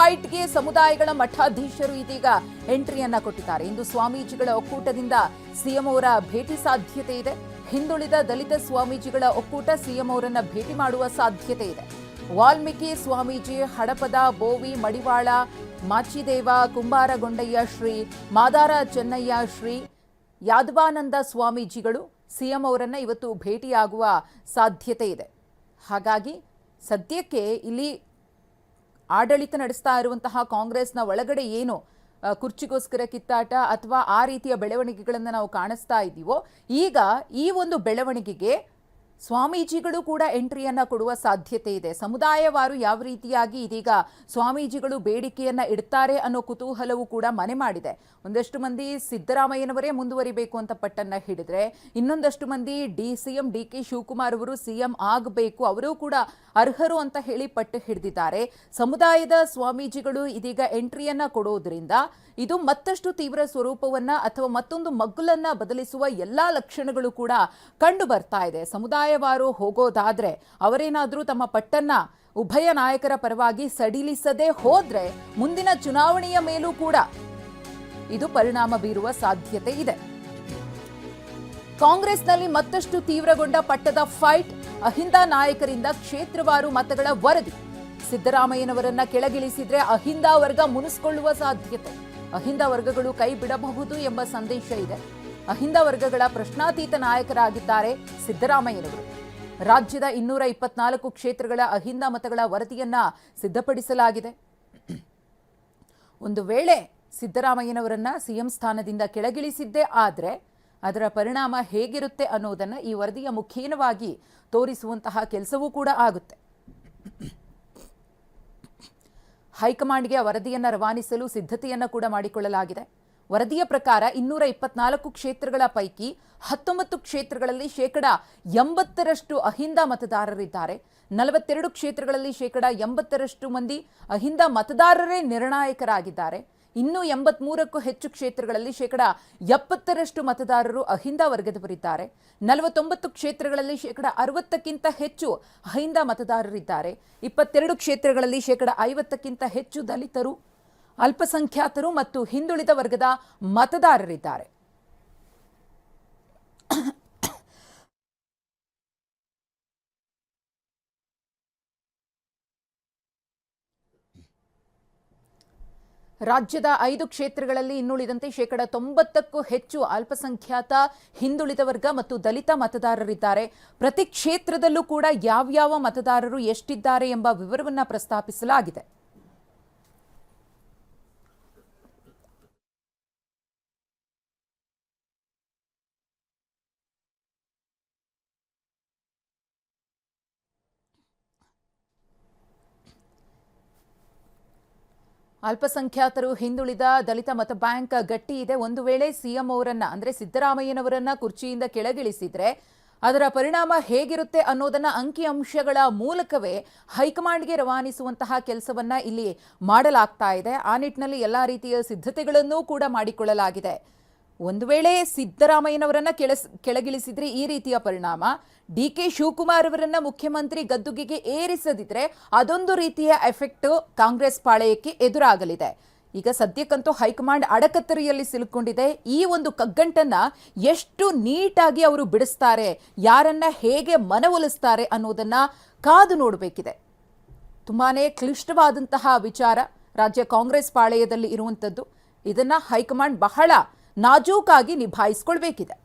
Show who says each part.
Speaker 1: ಫೈಟ್ಗೆ ಸಮುದಾಯಗಳ ಮಠಾಧೀಶರು ಇದೀಗ ಎಂಟ್ರಿಯನ್ನ ಕೊಟ್ಟಿದ್ದಾರೆ. ಇಂದು ಸ್ವಾಮೀಜಿಗಳ ಒಕ್ಕೂಟದಿಂದ ಸಿಎಂ ಅವರ ಭೇಟಿ ಸಾಧ್ಯತೆ ಇದೆ. ಹಿಂದುಳಿದ ದಲಿತ ಸ್ವಾಮೀಜಿಗಳ ಒಕ್ಕೂಟ ಸಿಎಂ ಅವರನ್ನ ಭೇಟಿ ಮಾಡುವ ಸಾಧ್ಯತೆ ಇದೆ. ವಾಲ್ಮೀಕಿ ಸ್ವಾಮೀಜಿ, ಹಡಪದ, ಬೋವಿ, ಮಡಿವಾಳ, ಮಾಚಿದೇವ, ಕುಂಬಾರಗೊಂಡಯ್ಯ ಶ್ರೀ, ಮಾದಾರ ಚೆನ್ನಯ್ಯ ಶ್ರೀ, ಯಾದವಾನಂದ ಸ್ವಾಮೀಜಿಗಳು ಸಿಎಂ ಅವರನ್ನ ಇವತ್ತು ಭೇಟಿಯಾಗುವ ಸಾಧ್ಯತೆ ಇದೆ. ಹಾಗಾಗಿ ಸದ್ಯಕ್ಕೆ ಇಲ್ಲಿ ಆಡಳಿತ ನಡೆಸ್ತಾ ಇರುವಂತಹ ಕಾಂಗ್ರೆಸ್ನ ಒಳಗಡೆ ಏನು ಕುರ್ಚಿಗೋಸ್ಕರ ಕಿತ್ತಾಟ ಅಥವಾ ಆ ರೀತಿಯ ಬೆಳವಣಿಗೆಗಳನ್ನು ನಾವು ಕಾಣಿಸ್ತಾ ಇದ್ದೀವೋ, ಈಗ ಈ ಒಂದು ಬೆಳವಣಿಗೆಗೆ ಸ್ವಾಮೀಜಿಗಳು ಕೂಡ ಎಂಟ್ರಿಯನ್ನ ಕೊಡುವ ಸಾಧ್ಯತೆ ಇದೆ. ಸಮುದಾಯವಾರು ಯಾವ ರೀತಿಯಾಗಿ ಇದೀಗ ಸ್ವಾಮೀಜಿಗಳು ಬೇಡಿಕೆಯನ್ನ ಇಡ್ತಾರೆ ಅನ್ನೋ ಕುತೂಹಲವೂ ಕೂಡ ಮನೆ ಮಾಡಿದೆ. ಒಂದಷ್ಟು ಮಂದಿ ಸಿದ್ದರಾಮಯ್ಯನವರೇ ಮುಂದುವರಿಬೇಕು ಅಂತ ಪಟ್ಟನ್ನ ಹಿಡಿದ್ರೆ, ಇನ್ನೊಂದಷ್ಟು ಮಂದಿ ಸಿಎಂ ಡಿ ಕೆ ಶಿವಕುಮಾರ್ ಅವರು ಸಿಎಂ ಆಗಬೇಕು, ಅವರೂ ಕೂಡ ಅರ್ಹರು ಅಂತ ಹೇಳಿ ಪಟ್ಟು ಹಿಡಿದಿದ್ದಾರೆ. ಸಮುದಾಯದ ಸ್ವಾಮೀಜಿಗಳು ಇದೀಗ ಎಂಟ್ರಿಯನ್ನ ಕೊಡೋದ್ರಿಂದ ಇದು ಮತ್ತಷ್ಟು ತೀವ್ರ ಸ್ವರೂಪವನ್ನ ಅಥವಾ ಮತ್ತೊಂದು ಮಗ್ಗುಲನ್ನ ಬದಲಿಸುವ ಎಲ್ಲಾ ಲಕ್ಷಣಗಳು ಕೂಡ ಕಂಡು ಬರ್ತಾ ಇದೆ. ಸಮುದಾಯವಾರು ಹೋಗೋದಾದ್ರೆ ಅವರೇನಾದ್ರೂ ತಮ್ಮ ಪಟ್ಟನ್ನ ಉಭಯ ನಾಯಕರ ಪರವಾಗಿ ಸಡಿಲಿಸದೆ ಹೋದ್ರೆ ಮುಂದಿನ ಚುನಾವಣೆಯ ಮೇಲೂ ಕೂಡ ಇದು ಪರಿಣಾಮ ಬೀರುವ ಸಾಧ್ಯತೆ ಇದೆ. ಕಾಂಗ್ರೆಸ್ನಲ್ಲಿ ಮತ್ತಷ್ಟು ತೀವ್ರಗೊಂಡ ಪಟ್ಟದ ಫೈಟ್. ಅಹಿಂದ ನಾಯಕರಿಂದ ಕ್ಷೇತ್ರವಾರು ಮತಗಳ ವರದಿ. ಸಿದ್ದರಾಮಯ್ಯನವರನ್ನ ಕೆಳಗಿಳಿಸಿದ್ರೆ ಅಹಿಂದ ವರ್ಗ ಮುನಿಸಿಕೊಳ್ಳುವ ಸಾಧ್ಯತೆ. ಅಹಿಂದ ವರ್ಗಗಳು ಕೈ ಬಿಡಬಹುದು ಎಂಬ ಸಂದೇಶ ಇದೆ. ಅಹಿಂದ ವರ್ಗಗಳ ಪ್ರಶ್ನಾತೀತ ನಾಯಕರಾಗಿದ್ದಾರೆ ಸಿದ್ದರಾಮಯ್ಯನವರು. ರಾಜ್ಯದ 224 ಕ್ಷೇತ್ರಗಳ ಅಹಿಂದ ಮತಗಳ ವರದಿಯನ್ನ ಸಿದ್ಧಪಡಿಸಲಾಗಿದೆ. ಒಂದು ವೇಳೆ ಸಿದ್ದರಾಮಯ್ಯನವರನ್ನ ಸಿಎಂ ಸ್ಥಾನದಿಂದ ಕೆಳಗಿಳಿಸಿದ್ದೇ ಆದ್ರೆ ಅದರ ಪರಿಣಾಮ ಹೇಗಿರುತ್ತೆ ಅನ್ನೋದನ್ನ ಈ ವರದಿಯ ಮುಖೇನವಾಗಿ ತೋರಿಸುವಂತಹ ಕೆಲಸವೂ ಕೂಡ ಆಗುತ್ತೆ. ಹೈಕಮಾಂಡ್ಗೆ ವರದಿಯನ್ನು ರವಾನಿಸಲು ಸಿದ್ಧತೆಯನ್ನು ಕೂಡ ಮಾಡಿಕೊಳ್ಳಲಾಗಿದೆ. ವರದಿಯ ಪ್ರಕಾರ 224 ಕ್ಷೇತ್ರಗಳ ಪೈಕಿ 19 ಕ್ಷೇತ್ರಗಳಲ್ಲಿ 80% ಅಹಿಂದ ಮತದಾರರಿದ್ದಾರೆ. 42 ಕ್ಷೇತ್ರಗಳಲ್ಲಿ 80% ಮಂದಿ ಅಹಿಂದ ಮತದಾರರೇ ನಿರ್ಣಾಯಕರಾಗಿದ್ದಾರೆ. ಇನ್ನು 83ಕ್ಕೂ ಹೆಚ್ಚು ಕ್ಷೇತ್ರಗಳಲ್ಲಿ 70% ಮತದಾರರು ಅಹಿಂದ ವರ್ಗದವರಿದ್ದಾರೆ. 49 ಕ್ಷೇತ್ರಗಳಲ್ಲಿ 60ಕ್ಕಿಂತ ಹೆಚ್ಚು ಅಹಿಂದ ಮತದಾರರಿದ್ದಾರೆ. 22 ಕ್ಷೇತ್ರಗಳಲ್ಲಿ 50ಕ್ಕಿಂತ ಹೆಚ್ಚು ದಲಿತರು, ಅಲ್ಪಸಂಖ್ಯಾತರು ಮತ್ತು ಹಿಂದುಳಿದ ವರ್ಗದ ಮತದಾರರಿದ್ದಾರೆ. ರಾಜ್ಯದ 5 ಕ್ಷೇತ್ರಗಳಲ್ಲಿ ಇನ್ನುಳಿದಂತೆ 90ಕ್ಕೂ ಹೆಚ್ಚು ಅಲ್ಪಸಂಖ್ಯಾತ, ಹಿಂದುಳಿದ ವರ್ಗ ಮತ್ತು ದಲಿತ ಮತದಾರರಿದ್ದಾರೆ. ಪ್ರತಿ ಕ್ಷೇತ್ರದಲ್ಲೂ ಕೂಡ ಯಾವ್ಯಾವ ಮತದಾರರು ಎಷ್ಟಿದ್ದಾರೆ ಎಂಬ ವಿವರವನ್ನು ಪ್ರಸ್ತಾಪಿಸಲಾಗಿದೆ. ಅಲ್ಪಸಂಖ್ಯಾತರು, ಹಿಂದುಳಿದ, ದಲಿತ ಮತ ಬ್ಯಾಂಕ್ ಗಟ್ಟಿ ಇದೆ. ಒಂದು ವೇಳೆ ಸಿಎಂ ಅವರನ್ನ ಅಂದ್ರೆ ಸಿದ್ದರಾಮಯ್ಯನವರನ್ನ ಕುರ್ಚಿಯಿಂದ ಕೆಳಗಿಳಿಸಿದ್ರೆ ಅದರ ಪರಿಣಾಮ ಹೇಗಿರುತ್ತೆ ಅನ್ನೋದನ್ನ ಅಂಕಿಅಂಶಗಳ ಮೂಲಕವೇ ಹೈಕಮಾಂಡ್ಗೆ ರವಾನಿಸುವಂತಹ ಕೆಲಸವನ್ನ ಇಲ್ಲಿ ಮಾಡಲಾಗ್ತಾ ಇದೆ. ಆ ನಿಟ್ಟಿನಲ್ಲಿ ಎಲ್ಲಾ ರೀತಿಯ ಸಿದ್ಧತೆಗಳನ್ನೂ ಕೂಡ ಮಾಡಿಕೊಳ್ಳಲಾಗಿದೆ. ಒಂದು ವೇಳೆ ಸಿದ್ದರಾಮಯ್ಯನವರನ್ನ ಕೆಳಗಿಳಿಸಿದ್ರೆ ಈ ರೀತಿಯ ಪರಿಣಾಮ, ಡಿ ಕೆ ಶಿವಕುಮಾರ್ ಅವರನ್ನ ಮುಖ್ಯಮಂತ್ರಿ ಗದ್ದುಗೆಗೆ ಏರಿಸದಿದ್ರೆ ಅದೊಂದು ರೀತಿಯ ಎಫೆಕ್ಟ್ ಕಾಂಗ್ರೆಸ್ ಪಾಳೆಯಕ್ಕೆ ಎದುರಾಗಲಿದೆ. ಈಗ ಸದ್ಯಕ್ಕಂತೂ ಹೈಕಮಾಂಡ್ ಅಡಕತ್ತರಿಯಲ್ಲಿ ಸಿಲುಕೊಂಡಿದೆ. ಈ ಒಂದು ಕಗ್ಗಂಟನ್ನ ಎಷ್ಟು ನೀಟಾಗಿ ಅವರು ಬಿಡಿಸ್ತಾರೆ, ಯಾರನ್ನ ಹೇಗೆ ಮನವೊಲಿಸ್ತಾರೆ ಅನ್ನೋದನ್ನ ಕಾದು ನೋಡಬೇಕಿದೆ. ತುಂಬಾನೇ ಕ್ಲಿಷ್ಟವಾದಂತಹ ವಿಚಾರ ರಾಜ್ಯ ಕಾಂಗ್ರೆಸ್ ಪಾಳೆಯದಲ್ಲಿ ಇರುವಂಥದ್ದು. ಇದನ್ನ ಹೈಕಮಾಂಡ್ ಬಹಳ ನಾಜೂಕಾಗಿ ನಿಭಾಯಿಸಿಕೊಳ್ಬೇಕಿದೆ.